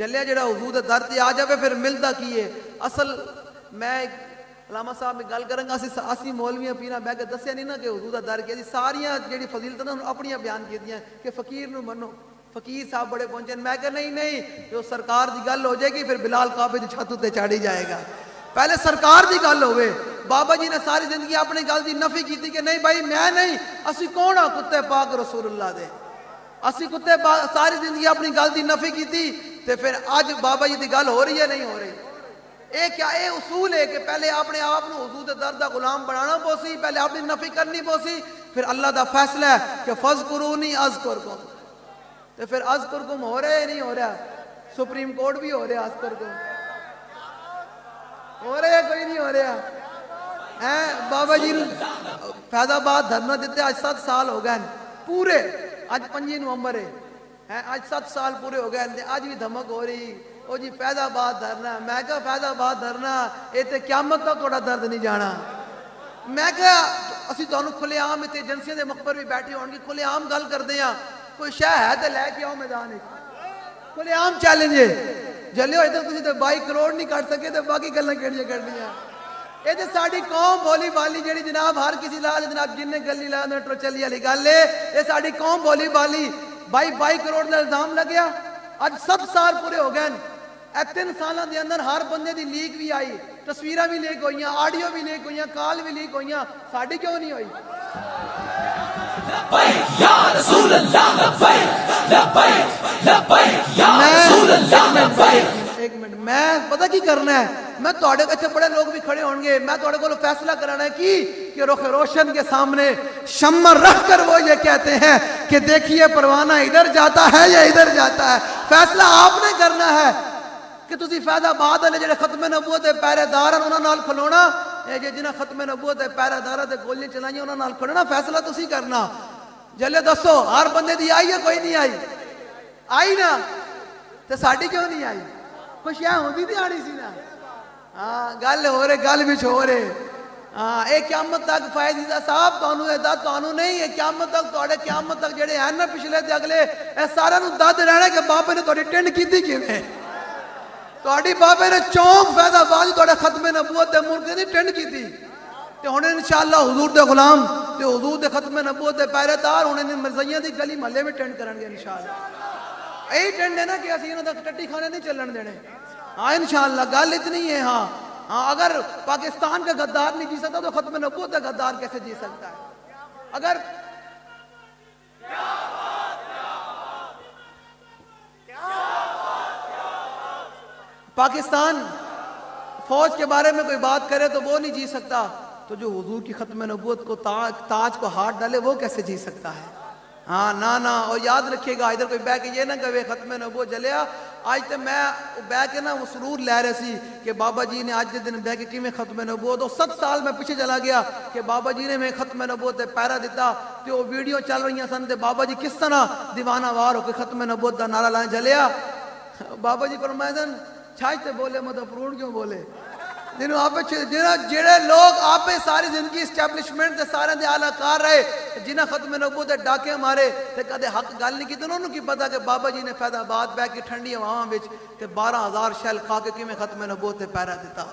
چلیا جڑا حضور دے در تے آ جاوے پھر ملدا کی ہے. اصل میں علامہ صاحب میں گل کراں گا اسی مولویاں پیراں بیٹھ کے دسیا نہیں نا کہ حضور دا در کی ساریاں جڑی فضیلتاں نا اپنیاں بیان کیتیاں کہ فقیر نو منو. فقیر صاحب بڑے پہنچے. میں کہ نہیں جو سرکار دی گل ہو جائے گی پھر بلال کعبے دی چھت تے چاڑی جائے گا. پہلے سرکار دی گل ہوئے. بابا جی نے ساری زندگی اپنی گل دی نفی کی کہ نہیں بھائی میں نہیں, اسی کون ہاں کتے پاک رسول اللہ دے, اسی کتے پاک ساری زندگی اپنی گل دی نفی کی. تے پھر آج بابا جی دی گل ہو رہی ہے نہیں ہو رہی. اے کیا اے اصول ہے کہ پہلے اپنے آپ نو حضور دے در دا غلام بنانا پوسی, پہلے اپنی نفی کرنی پوسی, پھر اللہ دا فیصلہ ہے کہ فذکرونی اذکرکم. تے پھر اذکرکم ہو رہا ہے نہیں ہو رہا؟ سپریم کورٹ بھی ہو رہا اذکرکم ہو رہا ہے کوئی نہیں ہو رہا ہے. بابا جی فیض آباد دھرنا دیتے آج 7 سال ہو گئے پورے. آج 5 نومبر ہے, آج 7 سال پورے ہو گئے. آج بھی دھمک ہو رہی او جی فیض آباد دھرنا. میں کہا فیض آباد دھرنا اے تے قیامت تک تھوڑا درد نہیں جانا. میں کہا اسی تانوں کھلے عام تے ایجنسیاں دے مخبر بھی بیٹھے ہون گے, کھلے عام گل کردے ہاں. کوئی شے ہے تے لے کے آؤ میدان وچ. کھلے عام چیلنج ہے. جلیو ادھر تسی تے 22 کروڑ نہیں کٹ سکے تے باقی گلاں کیڑیاں کرنیاں. اے تے ساڈی قوم بولی بالی جڑی جناب ہر کسی لا جناب جن نے گلی لا میٹرو چلی والی گل ہے. اے ساڈی قوم بولی بالی 22 کروڑ دا الزام لگیا. اج 7 سال پورے ہو گئے. اے 3 سالاں دے اندر ہر بندے دی لیک بھی آئی, تصویراں بھی لیک ہوئیاں, آڈیو بھی لیک ہوئیاں, کال بھی لیک ہوئیاں. ساڈی کیوں نہیں ہوئی؟ لبیک یا رسول اللہ, لبیک لبیک لبیک یا رسول اللہ, لبیک. ایک منٹ, میں پتہ کی کرنا ہے, میں توڑے اچھے بڑے لوگ بھی کھڑے ہوں گے, میں توڑے کو فیصلہ کرانا ہے کہ رخ روشن کے سامنے شمع رکھ کر وہ یہ کہتے ہیں کہ دیکھیے پروانہ ادھر جاتا ہے یا ادھر جاتا ہے. فیصلہ آپ نے کرنا ہے کہ تسی فیض آباد والے جڑے ختم نبوت دے پہرے دار ہیں انہاں نال کھلونا, اے جنہاں ختم نبوت دے پہرے داراں تے گولیاں چلائیاں انہاں نال کھلونا. فیصلہ تسی کرنا. جلے دسو ہر بندے دی آئی ہے کوئی نہیں آئی؟ آئی نا, تے ساڈی کیوں نہیں آئی؟ کچھ یہ ہوندی تے آنی سی نا. ہاں گل ہو رہے, گل وچ ہو رہے. ہاں اے قیامت تک فائز عیسیٰ صاحب تانوں اے دا تانوں نہیں, اے قیامت تک تواڈے قیامت تک جڑے ہیں نا پچھلے تے اگلے, اے سارے نوں دد رہنا کہ بابے نے تہاڈی ٹنڈ کیتی کیویں؟ تہاڈی بابے نے چونک فیض آباد تہاڈے ختم نبوت دے ملک دی ٹنڈ کیتی. تے ہن انشاءاللہ حضور دے غلام تے حضور دے ختم نبوت دے پہرے دار ہن ان مرزائیاں دی گلی محلے میں ٹنڈ کرن گے انشاءاللہ. اے ٹنڈ ہے نا کہ اسی انہاں دا ٹٹی کھانے نہیں چلن دینے. ہاں انشاءاللہ گل اتنی ہے. ہاں اگر پاکستان کا غدار نہیں جی سکتا تو ختم نبوت کا غدار کیسے جی سکتا ہے؟ اگر پاکستان فوج کے بارے میں کوئی بات کرے تو وہ نہیں جی سکتا, تو جو حضور کی ختم نبوت کو تاج کو ہاتھ ڈالے وہ کیسے جی سکتا ہے؟ ہاں نا. اور یاد رکھیے گا ادھر کوئی بہ کے یہ نہ کہے ختم نبوت جلیا. آج تے میں بہ کے نا وہ سرور لے رہے سی کہ بابا جی نے آج دے دن بہ کے کیویں ختم نبوت. 7 سال میں پیچھے چلا گیا کہ بابا جی نے میں ختم نبوت تے پیرا دیتا تے وہ ویڈیو چل رہی سن تے بابا جی کس طرح دیوانہ وار ہو کے ختم نبوت دا نعرہ لائیں جلیا. بابا جی فرمائے سن چھاج تے بولے مت پرون کیوں بولے. جنہوں آپ جڑے لوگ آپ ساری زندگی اسٹیبلشمنٹ دے سارے دے اعلیٰ کار رہے, جنہاں ختم نبوت دے ڈاکے مارے تے کدے حق گل نہیں کی, انہوں نے کی پتا کہ بابا جی نے فیض آباد بہ کے ٹھنڈی ہواواں وچ تے 12,000 شیل کھا کے کیویں ختم نبوت تے پیرا دیتا.